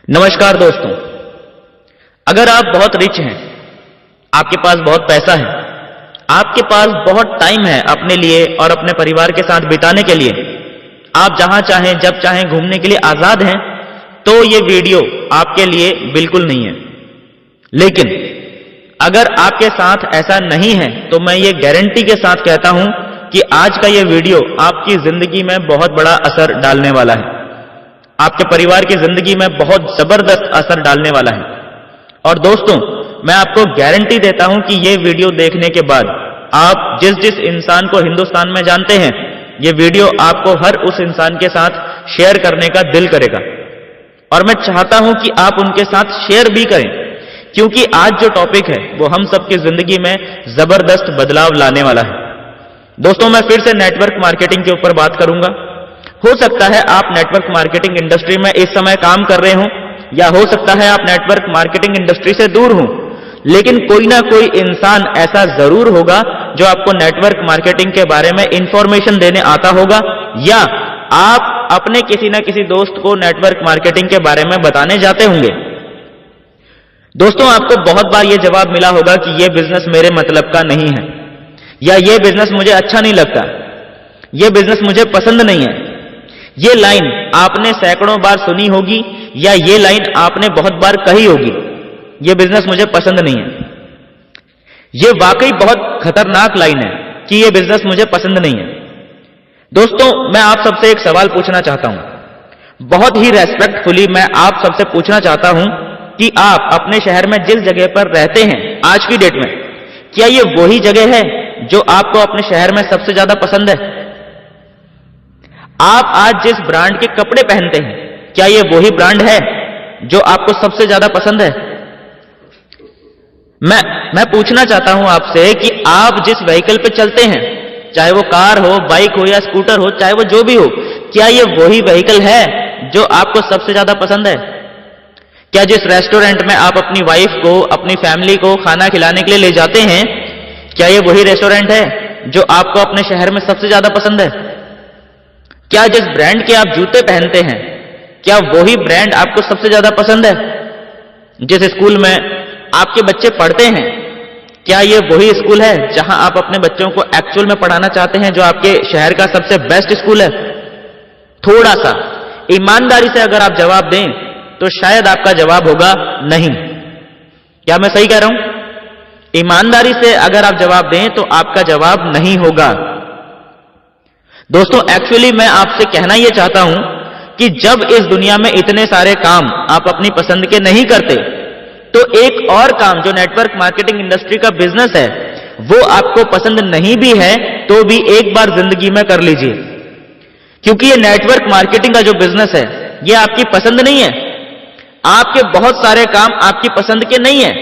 नमस्कार दोस्तों, अगर आप बहुत रिच हैं, आपके पास बहुत पैसा है, आपके पास बहुत टाइम है अपने लिए और अपने परिवार के साथ बिताने के लिए, आप जहां चाहें जब चाहें घूमने के लिए आजाद हैं, तो ये वीडियो आपके लिए बिल्कुल नहीं है। लेकिन अगर आपके साथ ऐसा नहीं है तो मैं ये गारंटी के साथ कहता हूं कि आज का ये वीडियो आपकी जिंदगी में बहुत बड़ा असर डालने वाला है, आपके परिवार की जिंदगी में बहुत जबरदस्त असर डालने वाला है। और दोस्तों, मैं आपको गारंटी देता हूं कि ये वीडियो देखने के बाद आप जिस जिस इंसान को हिंदुस्तान में जानते हैं, ये वीडियो आपको हर उस इंसान के साथ शेयर करने का दिल करेगा। और मैं चाहता हूं कि आप उनके साथ शेयर भी करें, क्योंकि आज जो टॉपिक है वो हम सबकी जिंदगी में जबरदस्त बदलाव लाने वाला है। दोस्तों, मैं फिर से नेटवर्क मार्केटिंग के ऊपर बात करूंगा। हो सकता है आप नेटवर्क मार्केटिंग इंडस्ट्री में इस समय काम कर रहे हो, या हो सकता है आप नेटवर्क मार्केटिंग इंडस्ट्री से दूर हो, लेकिन कोई ना कोई इंसान ऐसा जरूर होगा जो आपको नेटवर्क मार्केटिंग के बारे में इंफॉर्मेशन देने आता होगा, या आप अपने किसी ना किसी दोस्त को नेटवर्क मार्केटिंग के बारे में बताने जाते होंगे। दोस्तों, आपको बहुत बार यह जवाब मिला होगा कि यह बिजनेस मेरे मतलब का नहीं है, या यह बिजनेस मुझे अच्छा नहीं लगता, यह बिजनेस मुझे पसंद नहीं है। ये लाइन आपने सैकड़ों बार सुनी होगी, या ये लाइन आपने बहुत बार कही होगी, ये बिजनेस मुझे पसंद नहीं है। ये वाकई बहुत खतरनाक लाइन है कि ये बिजनेस मुझे पसंद नहीं है। दोस्तों, मैं आप सबसे एक सवाल पूछना चाहता हूं, बहुत ही रेस्पेक्टफुली मैं आप सबसे पूछना चाहता हूं कि आप अपने शहर में जिस जगह पर रहते हैं आज की डेट में, क्या ये वही जगह है जो आपको अपने शहर में सबसे ज्यादा पसंद है? आप आज जिस ब्रांड के कपड़े पहनते हैं, क्या ये वही ब्रांड है जो आपको सबसे ज्यादा पसंद है? मैं पूछना चाहता हूं आपसे कि आप जिस व्हीकल पे चलते हैं, चाहे वो कार हो, बाइक हो या स्कूटर हो, चाहे वो जो भी हो, क्या ये वही व्हीकल है जो आपको सबसे ज्यादा पसंद है? क्या जिस रेस्टोरेंट में आप अपनी वाइफ को, अपनी फैमिली को खाना खिलाने के लिए ले जाते हैं, क्या ये वही रेस्टोरेंट है जो आपको अपने शहर में सबसे ज्यादा पसंद है? क्या जिस ब्रांड के आप जूते पहनते हैं, क्या वही ब्रांड आपको सबसे ज्यादा पसंद है? जिस स्कूल में आपके बच्चे पढ़ते हैं, क्या ये वही स्कूल है जहां आप अपने बच्चों को एक्चुअल में पढ़ाना चाहते हैं, जो आपके शहर का सबसे बेस्ट स्कूल है? थोड़ा सा ईमानदारी से अगर आप जवाब दें तो शायद आपका जवाब होगा नहीं। क्या मैं सही कह रहा हूं? ईमानदारी से अगर आप जवाब दें तो आपका जवाब नहीं होगा। दोस्तों, एक्चुअली मैं आपसे कहना यह चाहता हूं कि जब इस दुनिया में इतने सारे काम आप अपनी पसंद के नहीं करते, तो एक और काम जो नेटवर्क मार्केटिंग इंडस्ट्री का बिजनेस है, वो आपको पसंद नहीं भी है तो भी एक बार जिंदगी में कर लीजिए, क्योंकि ये नेटवर्क मार्केटिंग का जो बिजनेस है ये आपकी पसंद नहीं है। आपके बहुत सारे काम आपकी पसंद के नहीं है,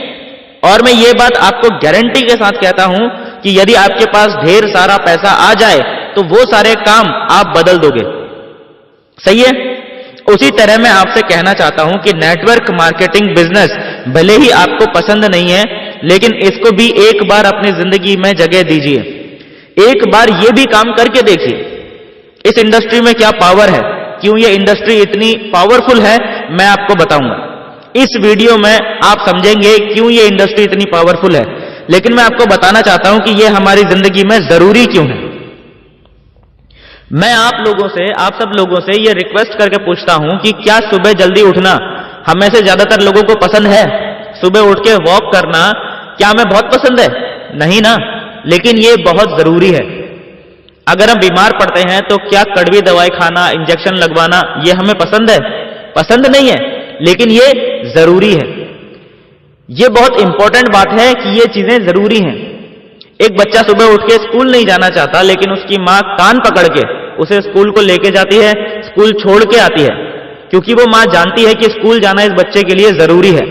और मैं ये बात आपको गारंटी के साथ कहता हूं कि यदि आपके पास ढेर सारा पैसा आ जाए तो वो सारे काम आप बदल दोगे। सही है? उसी तरह मैं आपसे कहना चाहता हूं कि नेटवर्क मार्केटिंग बिजनेस भले ही आपको पसंद नहीं है, लेकिन इसको भी एक बार अपनी जिंदगी में जगह दीजिए। एक बार ये भी काम करके देखिए इस इंडस्ट्री में क्या पावर है, क्यों ये इंडस्ट्री इतनी पावरफुल है, मैं आपको बताऊंगा। इस वीडियो में आप समझेंगे क्यों ये इंडस्ट्री इतनी पावरफुल है, लेकिन मैं आपको बताना चाहता हूं कि ये हमारी जिंदगी में जरूरी क्यों है। मैं आप सब लोगों से ये रिक्वेस्ट करके पूछता हूं कि क्या सुबह जल्दी उठना हमें से ज्यादातर लोगों को पसंद है? सुबह उठ के वॉक करना क्या हमें बहुत पसंद है? नहीं ना, लेकिन ये बहुत जरूरी है। अगर हम बीमार पड़ते हैं तो क्या कड़वी दवाई खाना, इंजेक्शन लगवाना, ये हमें पसंद है? पसंद नहीं है, लेकिन ये जरूरी है। ये बहुत इंपॉर्टेंट बात है कि ये चीजें जरूरी हैं। एक बच्चा सुबह उठ के स्कूल नहीं जाना चाहता, लेकिन उसकी मां कान पकड़ के उसे स्कूल को लेके जाती है, स्कूल छोड़ के आती है, क्योंकि वो मां जानती है कि स्कूल जाना इस बच्चे के लिए जरूरी है।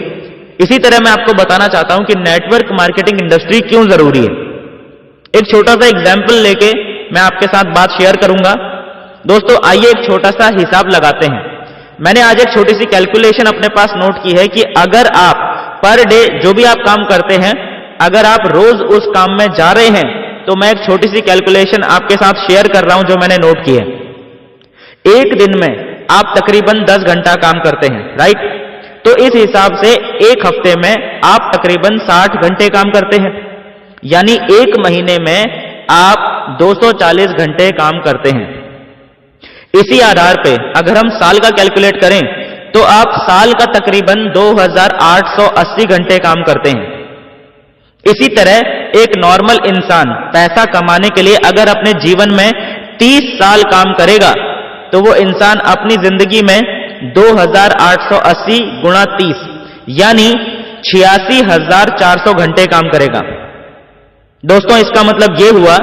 इसी तरह मैं आपको बताना चाहता हूं कि नेटवर्क मार्केटिंग इंडस्ट्री क्यों जरूरी है। एक छोटा सा एग्जाम्पल लेके मैं आपके साथ बात शेयर करूंगा। दोस्तों, आइए एक छोटा सा हिसाब लगाते हैं। मैंने आज एक छोटी सी कैलकुलेशन अपने पास नोट की है कि अगर आप पर डे जो भी आप काम करते हैं, अगर आप रोज उस काम में जा रहे हैं, तो मैं एक छोटी सी कैलकुलेशन आपके साथ शेयर कर रहा हूं जो मैंने नोट की है। एक दिन में आप तकरीबन 10 घंटा काम करते हैं, राइट? तो इस हिसाब से एक हफ्ते में आप तकरीबन 60 घंटे काम करते हैं, यानी एक महीने में आप 240 घंटे काम करते हैं। इसी आधार पे अगर हम साल का कैलकुलेट करें तो आप साल का तकरीबन 2880 घंटे काम करते हैं। इसी तरह एक नॉर्मल इंसान पैसा कमाने के लिए अगर अपने जीवन में 30 साल काम करेगा तो वो इंसान अपनी जिंदगी में 2880 गुणा 30 यानी 86,400 घंटे काम करेगा। दोस्तों, इसका मतलब यह हुआ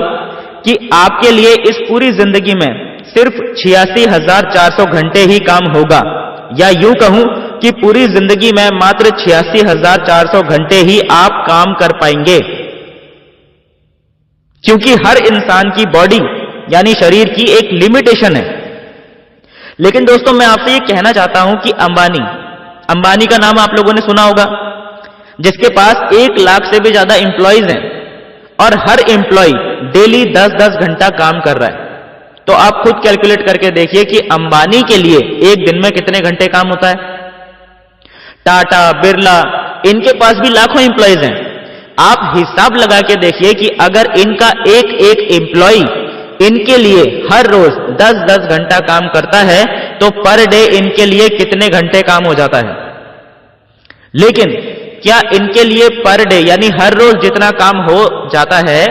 कि आपके लिए इस पूरी जिंदगी में सिर्फ 86,400 घंटे ही काम होगा, या यूं कहूं कि पूरी जिंदगी में मात्र 86,400 घंटे ही आप काम कर पाएंगे, क्योंकि हर इंसान की बॉडी यानी शरीर की एक लिमिटेशन है। लेकिन दोस्तों, मैं आपसे यह कहना चाहता हूं कि अंबानी का नाम आप लोगों ने सुना होगा, जिसके पास 1 लाख से भी ज्यादा एम्प्लॉइज हैं और हर एम्प्लॉय डेली 10-10 घंटा काम कर रहा है। तो आप खुद कैलकुलेट करके देखिए कि अंबानी के लिए एक दिन में कितने घंटे काम होता है। टाटा, बिरला, इनके पास भी लाखों एम्प्लॉइज हैं। आप हिसाब लगा के देखिए कि अगर इनका एक एक एम्प्लॉय इनके लिए हर रोज 10-10 घंटा काम करता है तो पर डे इनके लिए कितने घंटे काम हो जाता है। लेकिन क्या इनके लिए पर डे यानी हर रोज जितना काम हो जाता है,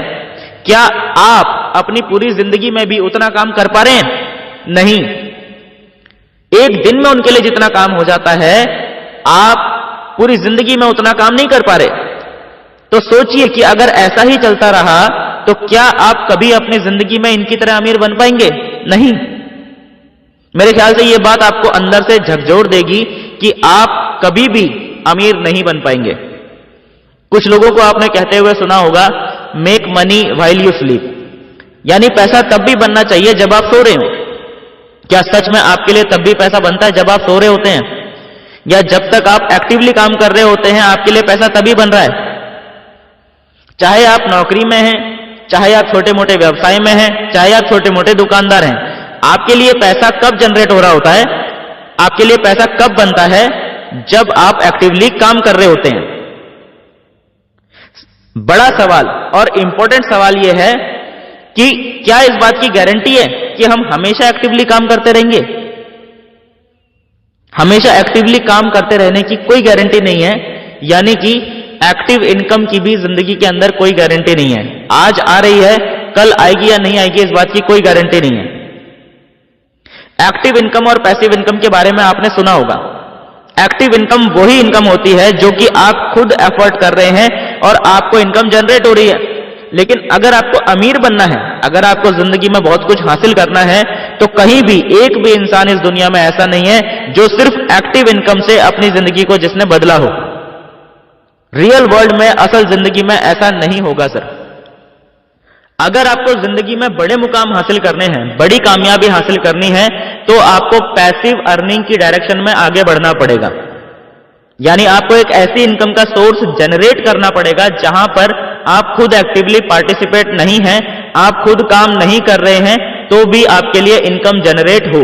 क्या आप अपनी पूरी जिंदगी में भी उतना काम कर पा रहे हैं? नहीं। एक दिन में उनके लिए जितना काम हो जाता है, आप पूरी जिंदगी में उतना काम नहीं कर पा रहे। तो सोचिए कि अगर ऐसा ही चलता रहा तो क्या आप कभी अपनी जिंदगी में इनकी तरह अमीर बन पाएंगे? नहीं। मेरे ख्याल से यह बात आपको अंदर से झकझोर देगी कि आप कभी भी अमीर नहीं बन पाएंगे। कुछ लोगों को आपने कहते हुए सुना होगा, make money while you sleep, यानी पैसा तब भी बनना चाहिए जब आप सो रहे हो। क्या सच में आपके लिए तब भी पैसा बनता है जब आप सो रहे होते हैं, या जब तक आप एक्टिवली काम कर रहे होते हैं आपके लिए पैसा तभी बन रहा है? चाहे आप नौकरी में हैं, चाहे आप छोटे मोटे व्यवसाय में हैं, चाहे आप छोटे मोटे दुकानदार हैं, आपके लिए पैसा कब जनरेट हो रहा होता है, आपके लिए पैसा कब बनता है? जब आप एक्टिवली काम कर रहे होते हैं। बड़ा सवाल और इंपॉर्टेंट सवाल यह है कि क्या इस बात की गारंटी है कि हम हमेशा एक्टिवली काम करते रहेंगे? हमेशा एक्टिवली काम करते रहने की कोई गारंटी नहीं है, यानी कि एक्टिव इनकम की भी जिंदगी के अंदर कोई गारंटी नहीं है। आज आ रही है, कल आएगी या नहीं आएगी, इस बात की कोई गारंटी नहीं है। एक्टिव इनकम और पैसिव इनकम के बारे में आपने सुना होगा। एक्टिव इनकम वही इनकम होती है जो कि आप खुद एफर्ट कर रहे हैं और आपको इनकम जनरेट हो रही है। लेकिन अगर आपको अमीर बनना है, अगर आपको जिंदगी में बहुत कुछ हासिल करना है, तो कहीं भी एक भी इंसान इस दुनिया में ऐसा नहीं है जो सिर्फ एक्टिव इनकम से अपनी जिंदगी को जिसने बदला हो। रियल वर्ल्ड में, असल जिंदगी में ऐसा नहीं होगा सर। अगर आपको जिंदगी में बड़े मुकाम हासिल करने हैं, बड़ी कामयाबी हासिल करनी है, तो आपको पैसिव अर्निंग की डायरेक्शन में आगे बढ़ना पड़ेगा। यानी आपको एक ऐसी इनकम का सोर्स जनरेट करना पड़ेगा जहां पर आप खुद एक्टिवली पार्टिसिपेट नहीं हैं, आप खुद काम नहीं कर रहे हैं, तो भी आपके लिए इनकम जनरेट हो।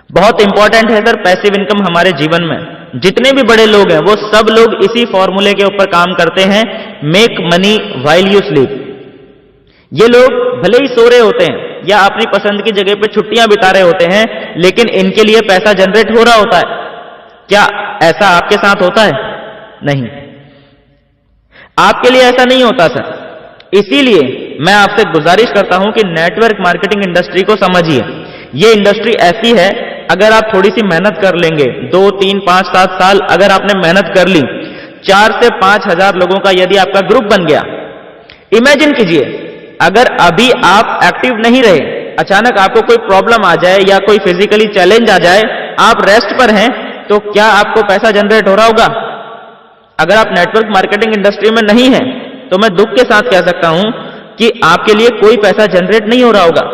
बहुत इंपॉर्टेंट है सर पैसिव इनकम हमारे जीवन में। जितने भी बड़े लोग हैं वो सब लोग इसी फॉर्मूले के ऊपर काम करते हैं, make money while you sleep. ये लोग भले ही सो रहे होते हैं या अपनी पसंद की जगह पे छुट्टियां बिता रहे होते हैं, लेकिन इनके लिए पैसा जनरेट हो रहा होता है। क्या ऐसा आपके साथ होता है? नहीं, आपके लिए ऐसा नहीं होता सर। इसीलिए मैं आपसे गुजारिश करता हूं कि नेटवर्क मार्केटिंग इंडस्ट्री को समझिए। ये इंडस्ट्री ऐसी है, अगर आप थोड़ी सी मेहनत कर लेंगे, 2, 3, 5, 7 साल अगर आपने मेहनत कर ली, 4 से 5 हजार लोगों का यदि आपका ग्रुप बन गया, इमेजिन कीजिए अगर अभी आप एक्टिव नहीं रहे, अचानक आपको कोई प्रॉब्लम आ जाए या कोई फिजिकली चैलेंज आ जाए, आप रेस्ट पर हैं, तो क्या आपको पैसा जनरेट हो रहा होगा? अगर आप नेटवर्क मार्केटिंग इंडस्ट्री में नहीं हैं, तो मैं दुख के साथ कह सकता हूं कि आपके लिए कोई पैसा जनरेट नहीं हो रहा होगा।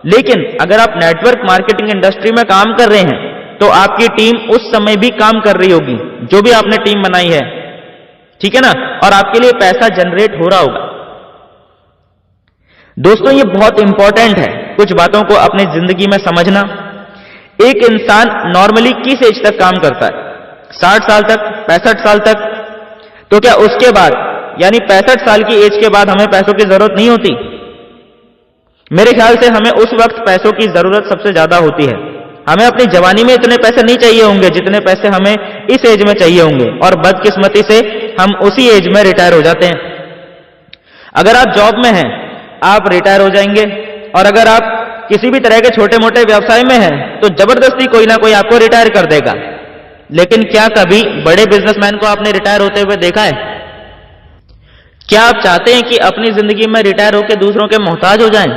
लेकिन अगर आप नेटवर्क मार्केटिंग इंडस्ट्री में काम कर रहे हैं, तो आपकी टीम उस समय भी काम कर रही होगी, जो भी आपने टीम बनाई है, ठीक है ना, और आपके लिए पैसा जनरेट हो रहा होगा। दोस्तों, ये बहुत इंपॉर्टेंट है कुछ बातों को अपनी जिंदगी में समझना। एक इंसान नॉर्मली किस एज तक काम करता है? 60 साल तक, 65 साल तक, तो क्या उसके बाद यानी 65 साल की एज के बाद हमें पैसों की जरूरत नहीं होती? मेरे ख्याल से हमें उस वक्त पैसों की जरूरत सबसे ज्यादा होती है। हमें अपनी जवानी में इतने पैसे नहीं चाहिए होंगे जितने पैसे हमें इस एज में चाहिए होंगे, और बदकिस्मती से हम उसी एज में रिटायर हो जाते हैं। अगर आप जॉब में हैं, आप रिटायर हो जाएंगे, और अगर आप किसी भी तरह के छोटे मोटे व्यवसाय में हैं, तो जबरदस्ती कोई ना कोई आपको रिटायर कर देगा। लेकिन क्या कभी बड़े बिजनेसमैन को आपने रिटायर होते हुए देखा है? क्या आप चाहते हैं कि अपनी जिंदगी में रिटायर होकर दूसरों के मोहताज हो जाएं?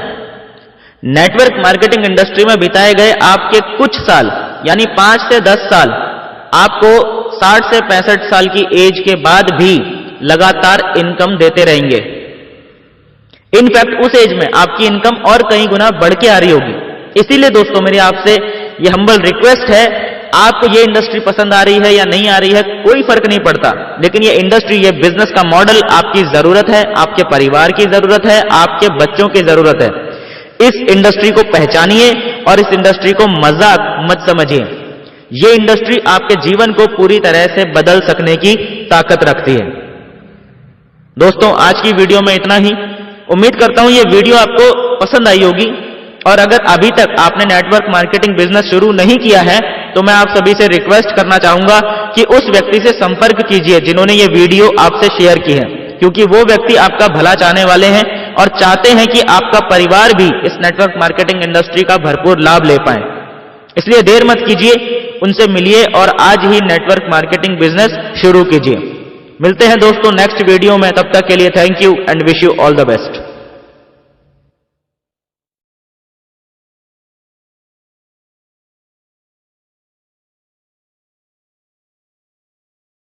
नेटवर्क मार्केटिंग इंडस्ट्री में बिताए गए आपके कुछ साल यानी 5 से 10 साल आपको 60 से 65 साल की एज के बाद भी लगातार इनकम देते रहेंगे। इनफैक्ट उस एज में आपकी इनकम और कई गुना बढ़ के आ रही होगी। इसीलिए दोस्तों मेरी आपसे ये हम्बल रिक्वेस्ट है, आपको ये इंडस्ट्री पसंद आ रही है या नहीं आ रही है कोई फर्क नहीं पड़ता, लेकिन ये इंडस्ट्री, ये बिजनेस का मॉडल आपकी जरूरत है, आपके परिवार की जरूरत है, आपके बच्चों की जरूरत है। इस इंडस्ट्री को पहचानिए और इस इंडस्ट्री को मजाक मत समझिए। ये इंडस्ट्री आपके जीवन को पूरी तरह से बदल सकने की ताकत रखती है। दोस्तों आज की वीडियो में इतना ही। उम्मीद करता हूं ये वीडियो आपको पसंद आई होगी, और अगर अभी तक आपने नेटवर्क मार्केटिंग बिजनेस शुरू नहीं किया है तो मैं आप सभी से रिक्वेस्ट करना चाहूंगा कि उस व्यक्ति से संपर्क कीजिए जिन्होंने ये वीडियो आपसे शेयर की है, क्योंकि वो व्यक्ति आपका भला चाहने वाले हैं और चाहते हैं कि आपका परिवार भी इस नेटवर्क मार्केटिंग इंडस्ट्री का भरपूर लाभ ले पाए। इसलिए देर मत कीजिए, उनसे मिलिए और आज ही नेटवर्क मार्केटिंग बिजनेस शुरू कीजिए। मिलते हैं दोस्तों नेक्स्ट वीडियो में, तब तक के लिए thank you and wish you all the best.